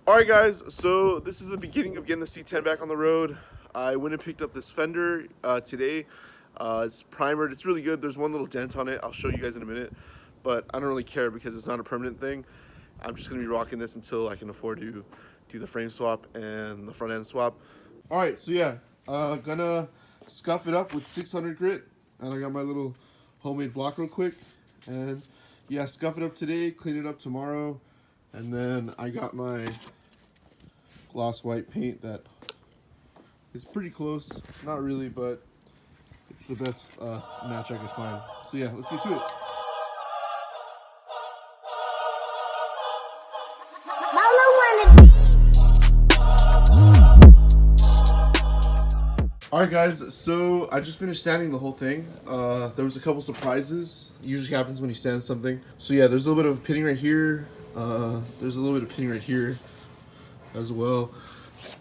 Alright guys, so this is the beginning of getting the C10 back on the road. I went and picked up this fender today. It's primered, it's really good. There's one little dent on it, I'll show you guys in a minute. But I don't really care because it's not a permanent thing. I'm just going to be rocking this until I can afford to do the frame swap and the front end swap. Alright, so yeah, gonna scuff it up with 600 grit. And I got my little homemade block real quick. And yeah, scuff it up today, clean it up tomorrow. And then I got my gloss white paint that is pretty close. Not really, but it's the best match I could find. So yeah, let's get to it. Alright guys, so I just finished sanding the whole thing. There was a couple surprises. It usually happens when you sand something. So yeah, there's a little bit of pitting right here. There's a little bit of pitting right here as well.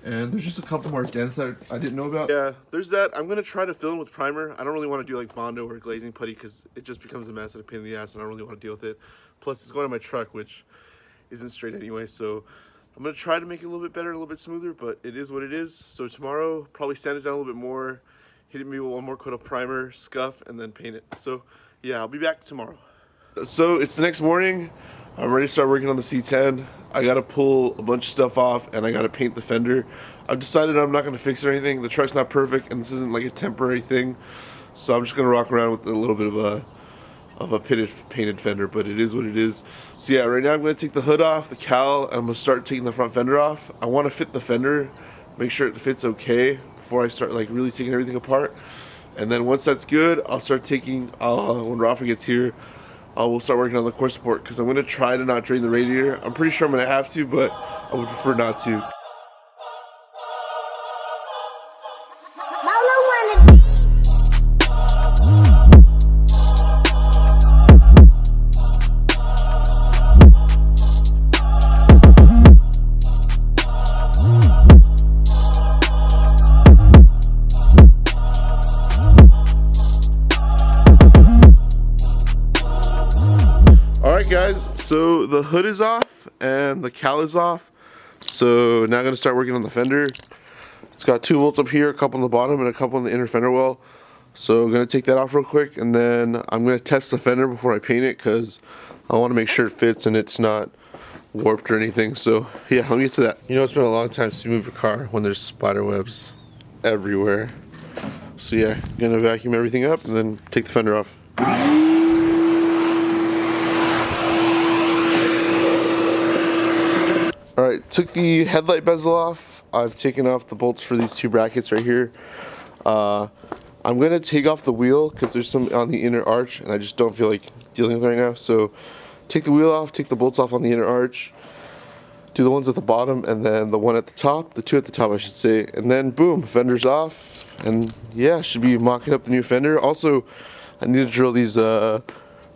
And there's just a couple more dents that I didn't know about. Yeah, there's that. I'm going to try to fill in with primer. I don't really want to do like Bondo or glazing putty because it just becomes a mess and a pain in the ass and I don't really want to deal with it. Plus it's going on my truck, which isn't straight anyway. So I'm going to try to make it a little bit better, a little bit smoother, but it is what it is. So tomorrow, probably sand it down a little bit more, hit it maybe with one more coat of primer, scuff, and then paint it. So yeah, I'll be back tomorrow. So it's the next morning. I'm ready to start working on the C10. I gotta pull a bunch of stuff off and I gotta paint the fender. I've decided I'm not gonna fix it or anything. The truck's not perfect and this isn't like a temporary thing. So I'm just gonna rock around with a little bit of a painted fender, but it is what it is. So yeah, right now I'm gonna take the hood off, the cowl, and I'm gonna start taking the front fender off. I wanna fit the fender, make sure it fits okay before I start like really taking everything apart. And then once that's good, I'll start taking, when Rafa gets here, we'll start working on the core support because I'm going to try to not drain the radiator. I'm pretty sure I'm going to have to, but I would prefer not to. Alright guys, so the hood is off and the cowl is off. So now I'm going to start working on the fender. It's got 2 bolts up here, a couple on the bottom and a couple on the inner fender well. So I'm going to take that off real quick and then I'm going to test the fender before I paint it because I want to make sure it fits and it's not warped or anything. So yeah, let me get to that. You know, it's been a long time since you move your car when there's spider webs everywhere. So yeah, I'm going to vacuum everything up and then take the fender off. Alright, took the headlight bezel off. I've taken off the bolts for these 2 brackets right here. I'm going to take off the wheel because there's some on the inner arch and I just don't feel like dealing with it right now. So take the wheel off, take the bolts off on the inner arch, do the ones at the bottom and then the one at the top, the 2 at the top I should say, and then boom, fender's off. And yeah, should be mocking up the new fender. Also, I need to drill these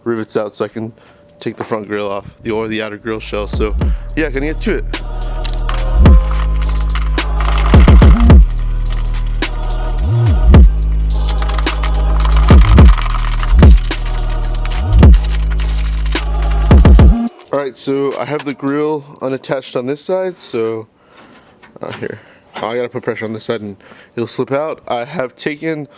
rivets out so I can take the front grill off, or the outer grill shell. So yeah, gonna get to it. Alright, so I have the grill unattached on this side, so here. I gotta put pressure on this side and it'll slip out. I have taken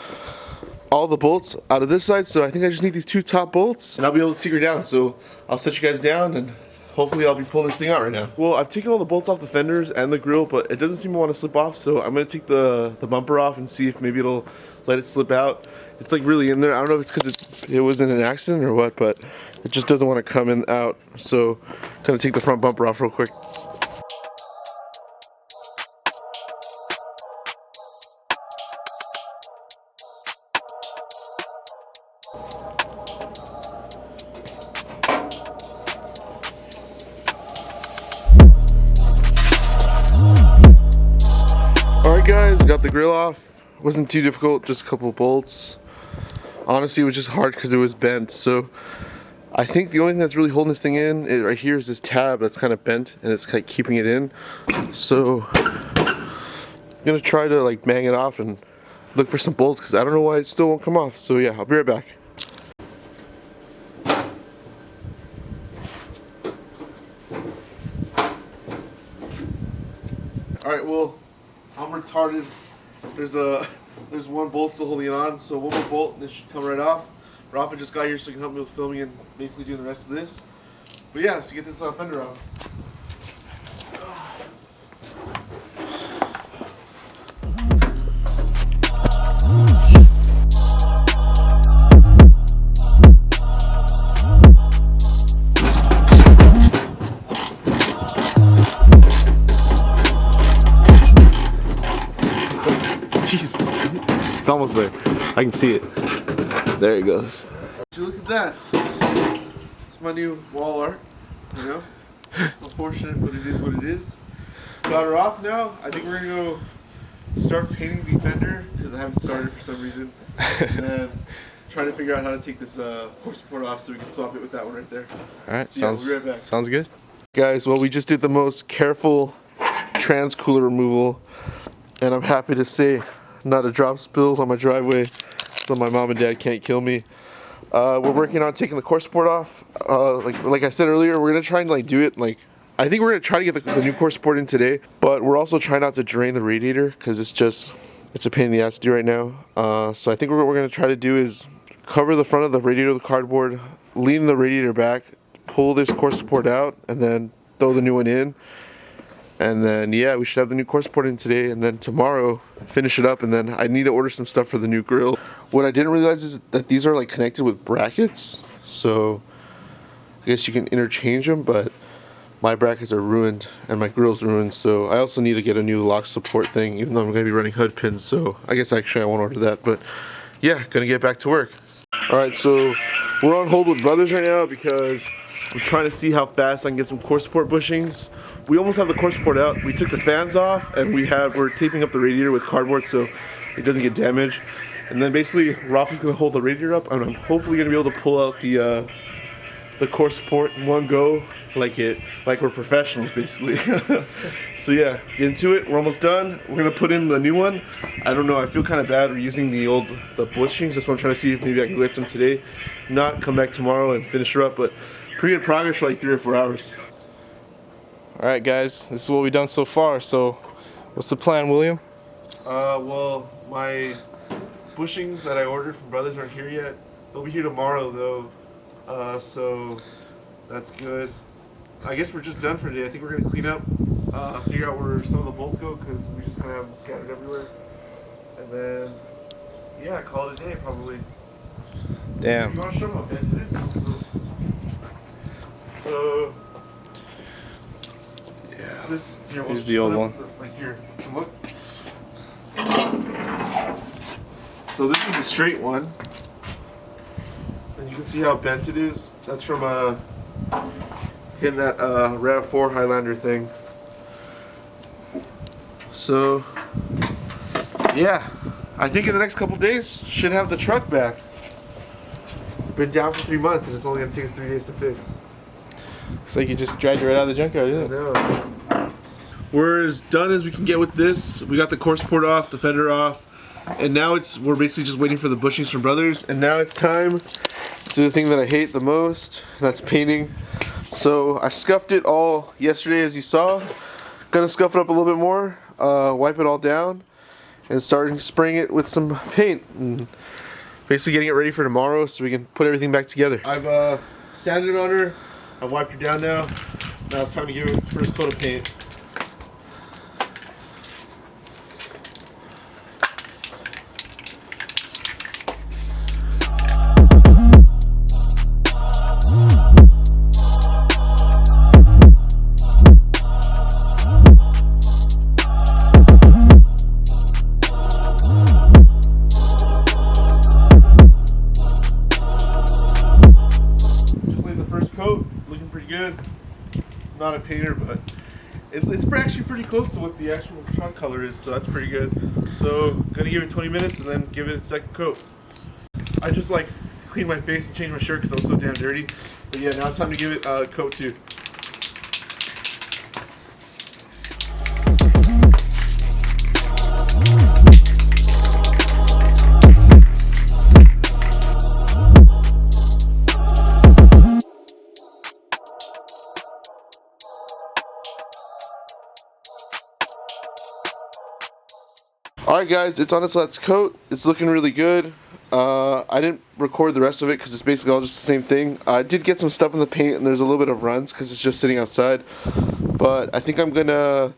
all the bolts out of this side, so I think I just need these 2 top bolts and I'll be able to tinker down. So I'll set you guys down and hopefully I'll be pulling this thing out right now. Well, I've taken all the bolts off the fenders and the grill, but it doesn't seem to want to slip off, so I'm going to take the bumper off and see if maybe it'll let it slip out. It's like really in there. I don't know if it's because it was in an accident or what, but it just doesn't want to come in out. So I'm going to take the front bumper off real quick. Alright guys, got the grill off. Wasn't too difficult, just a couple of bolts. Honestly, it was just hard because it was bent. So I think the only thing that's really holding this thing in right here is this tab that's kind of bent and it's like keeping it in. So I'm gonna try to like bang it off and look for some bolts because I don't know why it still won't come off. So yeah, I'll be right back. All right, well, I'm retarded. There's one bolt still holding it on, so one more bolt and it should come right off. Rafa just got here so he can help me with filming and basically doing the rest of this. But yeah, let's get this fender off. Jeez, it's almost there. I can see it. There it goes. Look at that. It's my new wall art, you know? Unfortunate, but it is what it is. Got her off now. I think we're gonna go start painting the fender because I haven't started for some reason. And then try to figure out how to take this core support off so we can swap it with that one right there. Alright, so yeah, we'll be right back. Sounds good. Guys, well, we just did the most careful trans cooler removal, and I'm happy to say not a drop spilled on my driveway, so my mom and dad can't kill me. We're working on taking the core support off. Like I said earlier, we're gonna try and like do it like, I think we're gonna try to get the new core support in today, but we're also trying not to drain the radiator because it's a pain in the ass to do right now. So I think what we're gonna try to do is cover the front of the radiator with cardboard, lean the radiator back, pull this core support out, and then throw the new one in. And then yeah, we should have the new core support in today, and then tomorrow finish it up. And then I need to order some stuff for the new grill. What I didn't realize is that these are like connected with brackets, so I guess you can interchange them, but my brackets are ruined and my grill's ruined, so I also need to get a new lock support thing, even though I'm going to be running HUD pins, so I guess actually I won't order that. But yeah, gonna get back to work. Alright, so we're on hold with Brothers right now because I'm trying to see how fast I can get some core support bushings. We almost have the core support out. We took the fans off and we're taping up the radiator with cardboard so it doesn't get damaged. And then basically Rafa's gonna hold the radiator up, and I'm hopefully gonna be able to pull out the core support in one go, like we're professionals basically. So yeah, get into it. We're almost done. We're gonna put in the new one. I don't know, I feel kind of bad using the bushings. That's what I'm trying to see if maybe I can get some today. Not come back tomorrow and finish her up, but pretty good progress for like 3 or 4 hours. Alright guys, this is what we've done so far. So what's the plan, William? Well, my bushings that I ordered from Brothers aren't here yet. They'll be here tomorrow though, so that's good. I guess we're just done for today. I think we're gonna clean up, figure out where some of the bolts go because we just kind of have them scattered everywhere, and then yeah, call it a day probably. Damn. You want to show them how bent it is? So yeah, this here. Here's the old one. Like here, look. So this is a straight one, and you can see how bent it is. That's from hitting that RAV4 Highlander thing. So yeah, I think in the next couple days should have the truck back. It's been down for 3 months, and it's only gonna take us 3 days to fix. Looks like you just dragged it right out of the junkyard, isn't it? I know. We're as done as we can get with this. We got the core support off, the fender off. And now we're basically just waiting for the bushings from Brothers, and now it's time to do the thing that I hate the most, and that's painting. So I scuffed it all yesterday, as you saw. Gonna scuff it up a little bit more, wipe it all down, and start spraying it with some paint, and basically getting it ready for tomorrow so we can put everything back together. I've sanded it on her, I've wiped her down now. Now it's time to give it its first coat of paint. Looking pretty good. Not a painter, but it's actually pretty close to what the actual trunk color is, so that's pretty good. So gonna give it 20 minutes and then give it its second coat. I just like cleaned my face and changed my shirt because I was so damn dirty. But yeah, now it's time to give it a coat too. Alright guys, it's on its last coat. It's looking really good. I didn't record the rest of it because it's basically all just the same thing. I did get some stuff in the paint and there's a little bit of runs because it's just sitting outside. But I think I'm gonna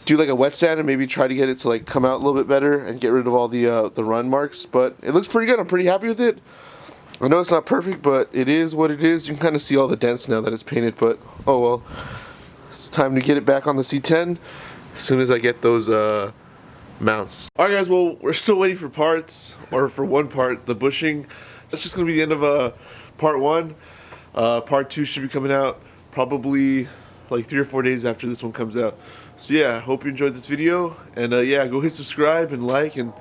do like a wet sand and maybe try to get it to like come out a little bit better and get rid of all the run marks. But it looks pretty good. I'm pretty happy with it. I know it's not perfect, but it is what it is. You can kind of see all the dents now that it's painted, but oh well. It's time to get it back on the C10 as soon as I get those mounts. Alright guys, well, we're still waiting for parts, or for one part, the bushing. That's just going to be the end of part 1. Part 2 should be coming out probably like 3 or 4 days after this one comes out. So yeah, hope you enjoyed this video, and yeah, go hit subscribe and like, and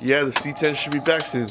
yeah, the C10 should be back soon.